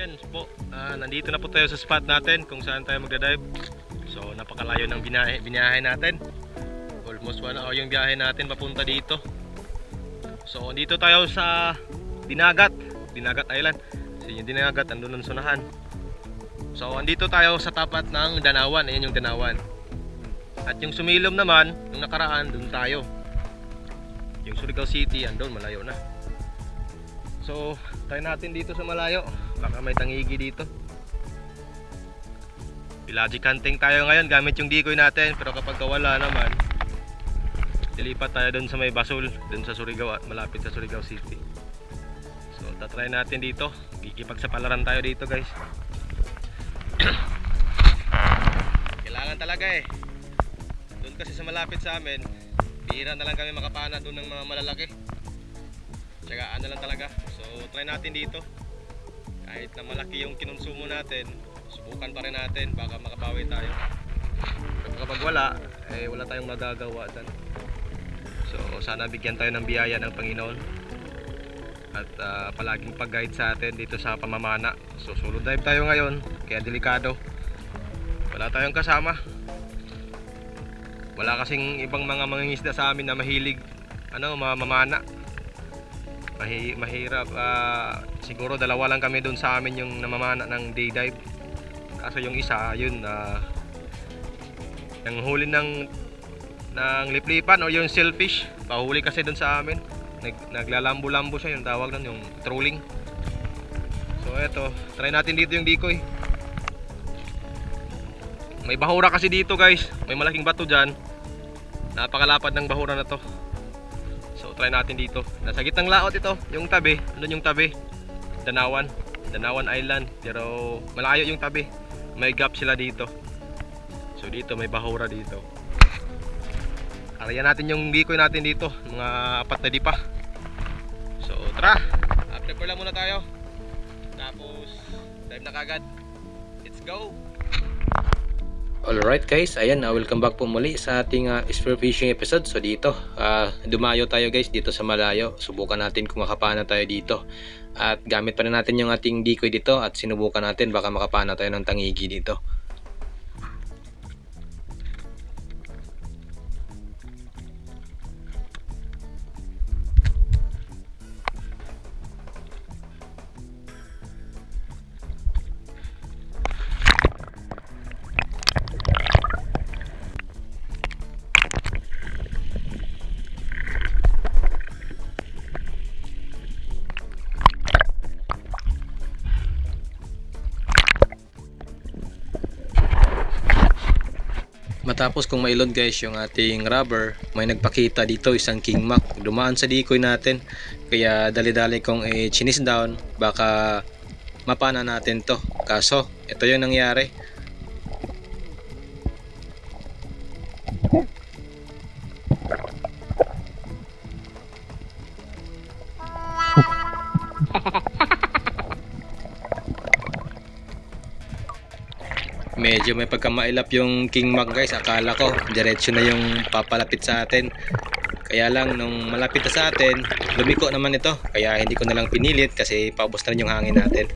ayan po, nandito na po tayo sa spot natin kung saan tayo magdadive. So napakalayo ng binahe natin. Almost 1 hour yung biyahe natin papunta dito. So dito tayo sa Dinagat Island. Kasi yung Dinagat andun ng sunahan. So andito tayo sa tapat ng Danawan. Ayan yung Danawan. At yung Sumilom naman, yung nakaraan, dun tayo. Yung Surigao City, andun malayo na. So try natin dito sa malayo. Baka may tangigi dito. Pelagic hunting tayo ngayon gamit yung decoy natin. Pero kapag wala naman, lilipat tayo dun sa may Basol, dun sa Surigao at malapit sa Surigao City. So tatry natin dito. Ikipagsapalaran tayo dito guys. Kailangan talaga eh. Dun kasi sa malapit sa amin, bihira na lang kami makapana dun ng mga malalaki. Tsagaan na lang talaga. So try natin dito. Kahit na malaki yung kinonsumo natin, subukan pa rin natin, baka makabawi tayo. Pero kapag wala, eh wala tayong magagawa dyan. So sana bigyan tayo ng biyaya ng Panginoon. At palaging pag-guide sa atin dito sa pamamana. So solo dive tayo ngayon, kaya delikado. Wala tayong kasama. Wala kasing ibang mga mangingisda sa amin na mahilig mamana. Mahirap, siguro dalawa lang kami doon sa amin yung namamana ng day dive. Kaso yung isa, yun yung huli ng liplipan o yung shellfish, pahuli kasi doon sa amin. Naglalambo-lambo siya, yung tawag doon, yung trolling. So eto, try natin dito yung decoy. May bahura kasi dito guys, may malaking bato dyan. Napakalapad ng bahura na to. So try natin dito. Nasa gitnang laot ito, yung tabi, doon yung tabi. Danawan Island, pero malayo yung tabi. May gap sila dito. So dito may bahura dito. Arayan natin yung decoy natin dito, mga 4 na dipa. So tara, after lang muna tayo. Tapos dive na kagad. Let's go. Alright guys, ayan, welcome back po muli sa ating spear fishing episode. So dito, dumayo tayo guys dito sa malayo. Subukan natin kung makapana tayo dito. At gamit pa rin natin yung ating decoy dito. At sinubukan natin baka makapana tayo ng tangigi dito. Matapos kung mailod guys yung ating rubber, may nagpakita dito isang king mac. Dumaan sa decoy natin. Kaya dali-dali kong chinis down, baka mapana natin to. Kaso ito yung nangyari. Medyo may pagkamailap yung king mac guys. Akala ko diretso na yung papalapit sa atin. Kaya lang nung malapit na sa atin, lumiko naman ito. Kaya hindi ko na lang pinilit kasi paubos na rin yung hangin natin.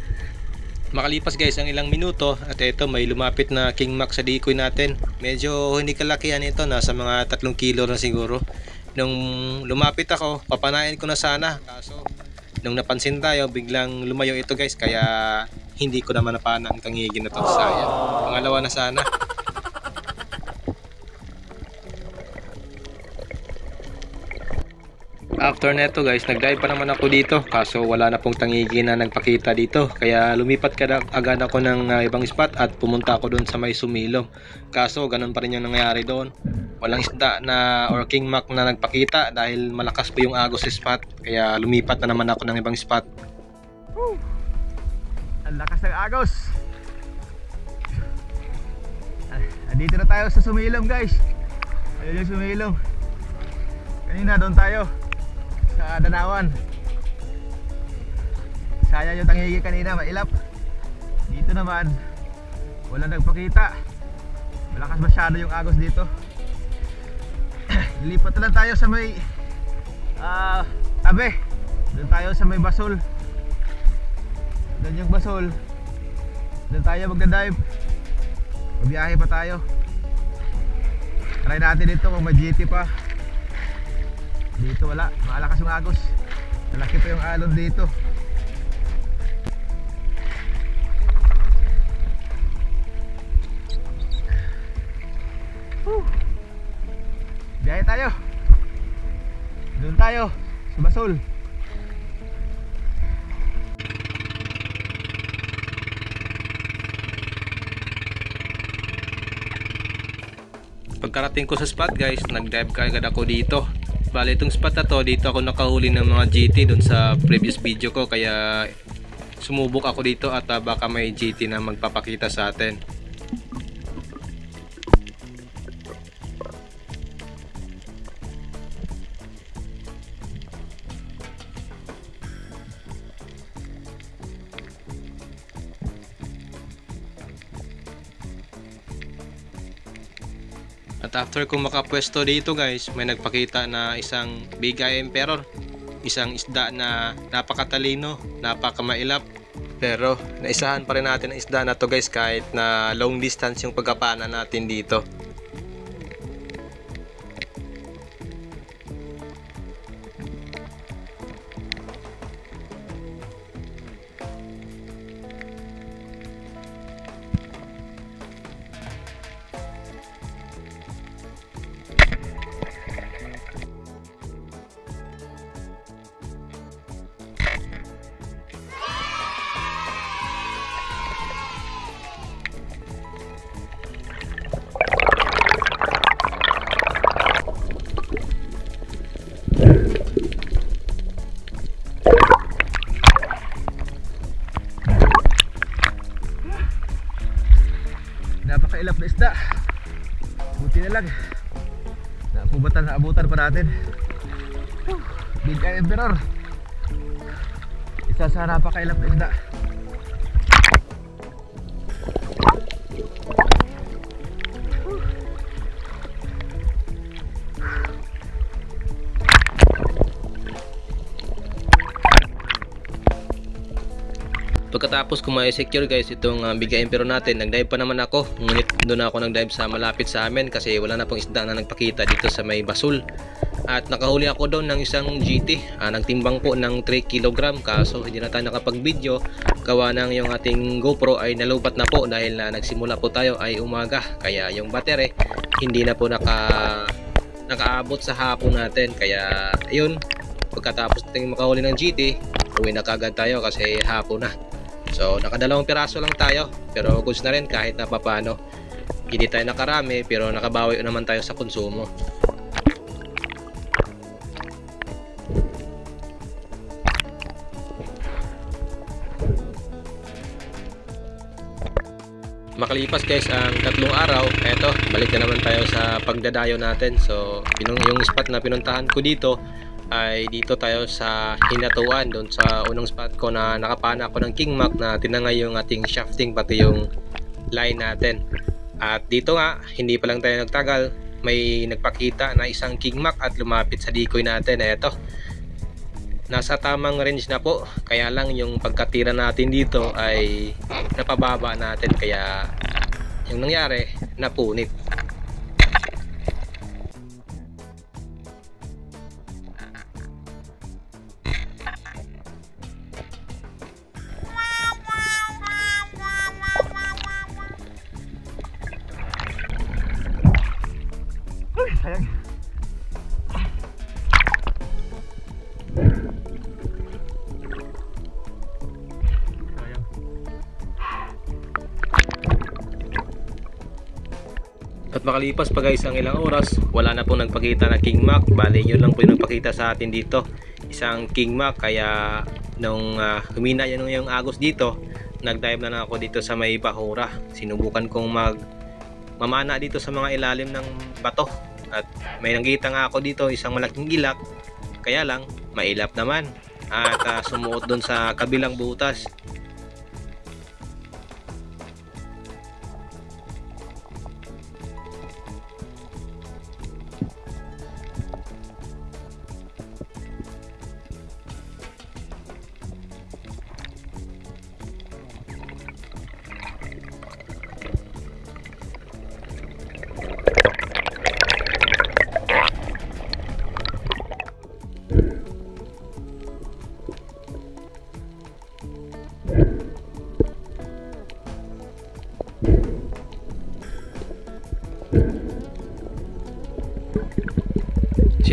Makalipas guys ang ilang minuto at ito may lumapit na king mac sa decoy natin. Medyo hindi kalakihan ito, nasa mga 3 kilo na siguro. Nung lumapit ako, papanain ko na sana. Kaso nung napansin tayo, biglang lumayo ito guys. Kaya hindi ko naman napana ang tangigi na to. Sayang. Pangalawa na sana. After neto guys, nag-dive pa naman ako dito. Kaso wala na pong tangigi na nagpakita dito. Kaya lumipat agad ako ng ibang spot at pumunta ako doon sa may Sumilom. Kaso ganun pa rin yung nangyari doon. Walang isda na or king mac na nagpakita dahil malakas po yung agos sa spot. Kaya lumipat na naman ako ng ibang spot. Woo! Ang lakas ng agos. Dito na tayo sa Sumilom guys. Ayun yung Sumilom. Kanina doon tayo sa Danawan. Sayang yung tangigi kanina, mailap. Dito naman wala nagpakita. Malakas masyado yung agos dito. Lilipat na lang tayo sa may tabi. Doon tayo sa may Basol. Doon yung Basol, Doon tayo magda-dive. Mabiyahe pa tayo. Try natin dito kung may GT pa. Dito wala, malakas yung agos. Malaki pa yung alon dito. Biyahe tayo. Doon tayo sa Basol. Pagkarating ko sa spot guys, nag-dive kaagad ako dito. Bale itong spot na to, dito ako nakahuli ng mga GT dun sa previous video ko, kaya sumubok ako dito at baka may GT na magpapakita sa atin. At after kong makapwesto dito guys, may nagpakita na isang Big Eye Emperor. Isang isda na napakatalino, napakamailap. Pero naisahan pa rin natin ang isda na to guys kahit na long distance yung pagkapana natin dito. Napakailap na isda. Buti na lang naabutan pa natin. Big Eye Emperor. Isa sa napakailap na isda. Pagkatapos kung ma-secure guys itong Big Eye Emperor natin, nag-dive pa naman ako. Ngunit doon ako nag-dive sa malapit sa amin kasi wala na pong isda na nagpakita dito sa may Basol. At nakahuli ako doon ng isang GT. Nagtimbang po ng 3 kg, kaso hindi na tayo nakapag-video. Gawa ng yung ating GoPro ay nalubat na po dahil na nagsimula po tayo ay umaga. Kaya yung battery hindi na po nakaabot sa hapon natin. Kaya ayun, pagkatapos natin makahuli ng GT, uwi na kagad tayo kasi hapon na. So nakadalawang piraso lang tayo, pero goods na rin kahit na papano. Hindi tayo nakarami pero nakabawi naman tayo sa konsumo. Makalipas guys ang 3 araw, eto balik na naman tayo sa pagdadayo natin. So yung spot na pinuntahan ko dito ay dito tayo sa Hinatuan, doon sa unang spot ko na nakapana ako ng King Mac na tinangay yung ating shafting pati yung line natin. At dito nga, hindi pa lang tayo nagtagal, may nagpakita na isang King Mac at lumapit sa decoy natin. Eto, nasa tamang range na po, kaya lang yung pagkatira natin dito ay napababa natin, kaya yung nangyari, napunit. Sayang. At makalipas pa guys ang ilang oras, wala na pong nagpakita na King Mac. Bali yun lang po yung nagpakita sa atin dito, isang King Mac. Kaya nung humina yan yung agos dito, nag-dive na ako dito sa may Bahura. Sinubukan kong mamana dito sa mga ilalim ng bato. At may nakita nga ako dito isang malaking gilak, kaya lang mailap naman at sumuot dun sa kabilang butas.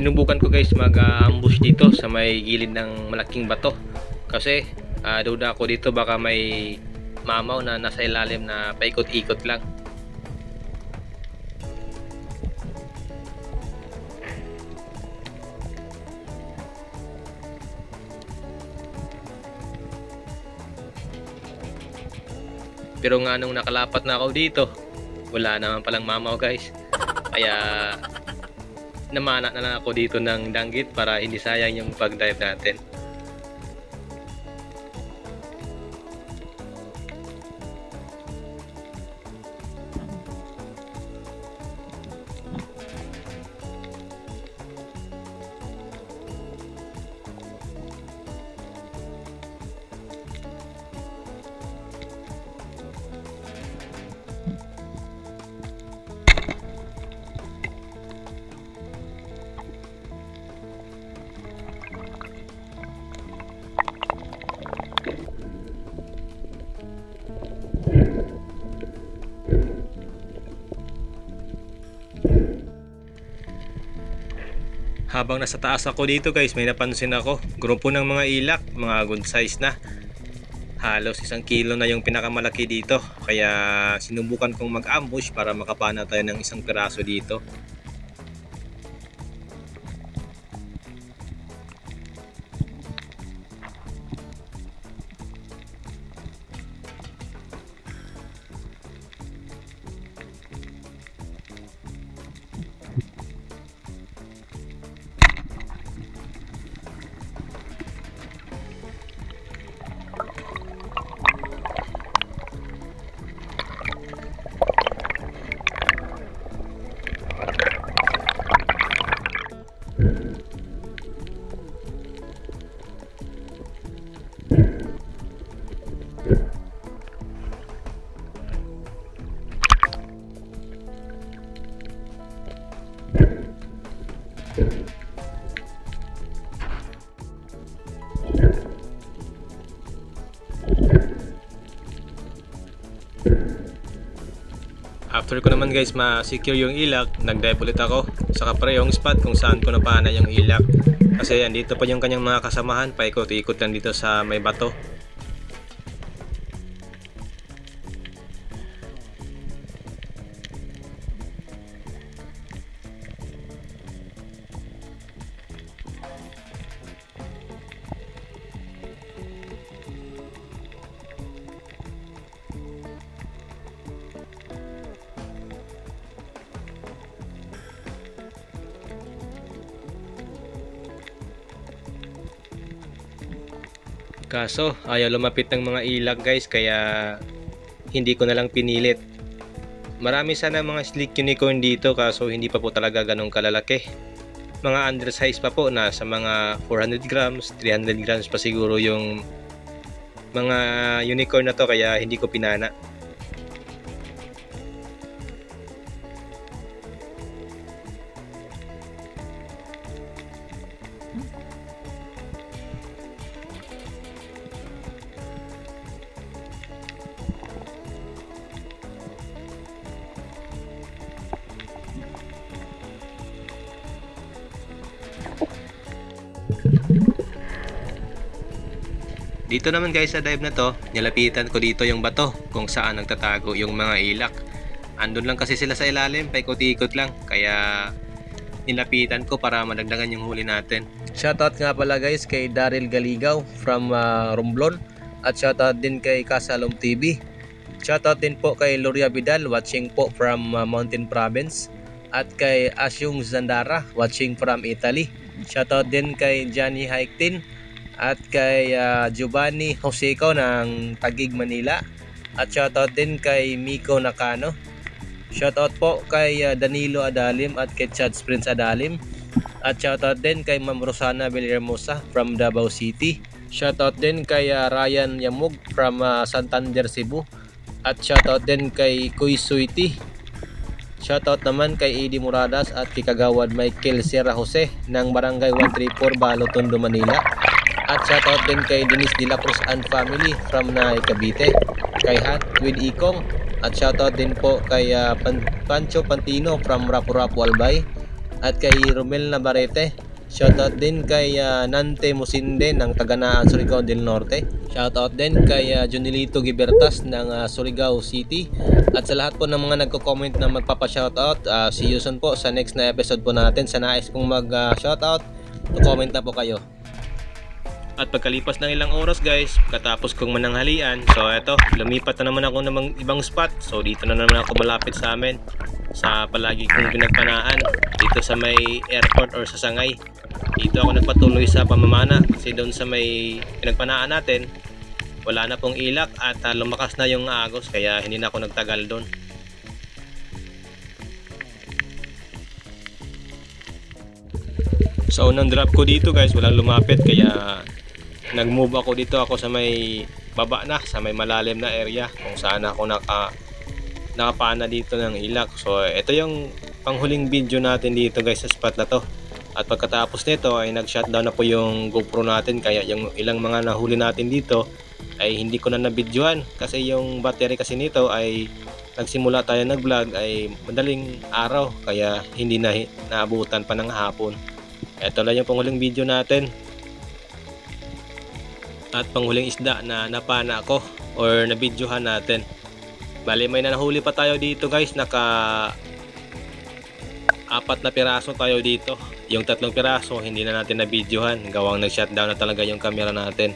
sinubukan ko guys mag-ambush dito sa may gilid ng malaking bato. Kasi duda ako dito baka may mamaw na nasa ilalim na paikot-ikot lang. Pero nga nung nakalapat na ako dito, wala naman palang mamaw guys. Kaya namana na lang ako dito ng danggit para hindi sayang yung pag-dive natin. Habang nasa taas ako dito guys, may napansin ako. Grupo ng mga ilak, mga good size na. Halos 1 kilo na yung pinakamalaki dito. Kaya sinubukan kong mag-ambush para makapana tayo ng 1 piraso dito. After ko naman guys ma-secure yung ilak, nag-dive ulit ako sa kaparehong spot kung saan ko napana yung ilak. Kasi andito pa yung kanyang mga kasamahan, paikot-ikot lang dito sa may bato. Kaso ayaw lumapit ng mga ilak guys, kaya hindi ko na lang pinilit. Marami sana mga slick unicorn dito, kaso hindi pa po talaga ganong kalalaki. Mga undersize pa po, na sa mga 400 grams, 300 grams pa siguro yung mga unicorn na to, kaya hindi ko pinana. Dito naman guys sa dive na to, nilapitan ko dito yung bato kung saan nagtatago yung mga ilak. Andun lang kasi sila sa ilalim, paikot-ikot lang, kaya nilapitan ko para madagdagan yung huli natin. Shoutout nga pala guys kay Daryl Galigaw from Romblon, at shoutout din kay Kasalom TV. Shoutout din po kay Loria Vidal, watching po from Mountain Province, at kay Asyung Zandara, watching from Italy. Shoutout din kay Johnny Haiktin at kay Giovanni Joseco ng Taguig, Manila, at shoutout din kay Miko Nakano. Shoutout po kay Danilo Adalim at kay Chad Prince Adalim, at shoutout din kay Ma'am Rosana Villarmosa from Davao City. Shoutout din kay Ryan Yamug from Santander, Cebu, at shoutout din kay Kuy Suiti. Shoutout naman kay Eddie Muradas at kay Kagawad Michael Sierra Jose ng Barangay 134 Balo, Tondo, Manila. At shoutout din kay Denise De La Cruz and family from Cavite, kay Hat with Ikong, at shoutout din po kay Pancho Pantino from Rapu-Rapu, Albay, at kay Romel Navarrete. Shoutout din kay Nante Musinde ng Taganaan, Surigao del Norte. Shoutout din kay Junilito Gibertas ng Surigao City. At sa lahat po ng mga nagko-comment na magpapa-shoutout, see you soon po sa next na episode po natin. Sa nais pong mag-shoutout, comment na po kayo. At pagkalipas ng ilang oras guys, katapos kong mananghalian, so eto, lumipat na naman ako ng ibang spot. So dito na naman ako malapit sa amin, sa palagi kong pinagpanaan, dito sa may airport or sa Sangay. Dito ako nagpatuloy sa pamamana kasi doon sa may pinagpanaan natin, wala na pong ilak at lumakas na yung agos, kaya hindi na ako nagtagal doon. Sa unang drop ko dito guys, walang lumapit, kaya nag-move ako dito, ako sa may baba na, sa may malalim na area kung saan ako nakapana dito ng ilak. So ito yung panghuling video natin dito guys sa spot na to. At pagkatapos nito ay nag-shutdown na po yung GoPro natin, kaya yung ilang mga nahuli natin dito ay hindi ko na nabidyohan kasi yung battery kasi nito ay nagsimula tayo nag-vlog ay madaling araw, kaya hindi na naabutan pa ng hapon. Ito lang yung panghuling video natin at panghuling isda na napana ko or nabidyohan natin. Bali may nahuli pa tayo dito guys, naka 4 na piraso tayo dito. Yung 3 piraso hindi na natin nabidyohan, gawang nag-shutdown na talaga yung camera natin.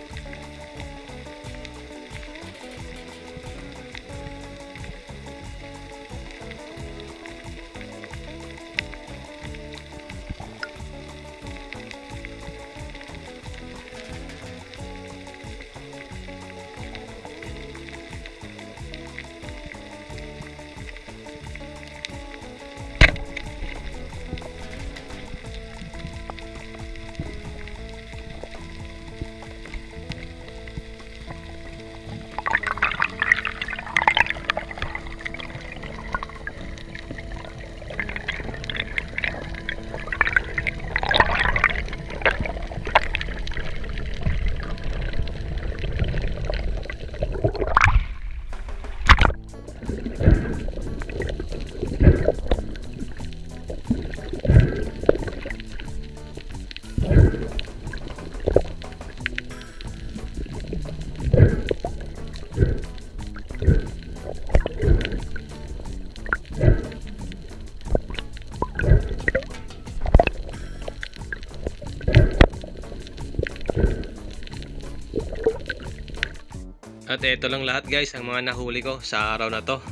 At ito lang lahat guys ang mga nahuli ko sa araw na to.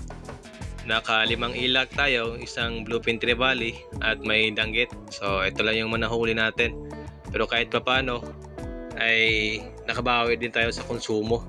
Naka 5 ilag tayo, isang bluefin trevally at may danggit. So ito lang yung mga nahuli natin. Pero kahit pa paano ay nakabawi din tayo sa konsumo.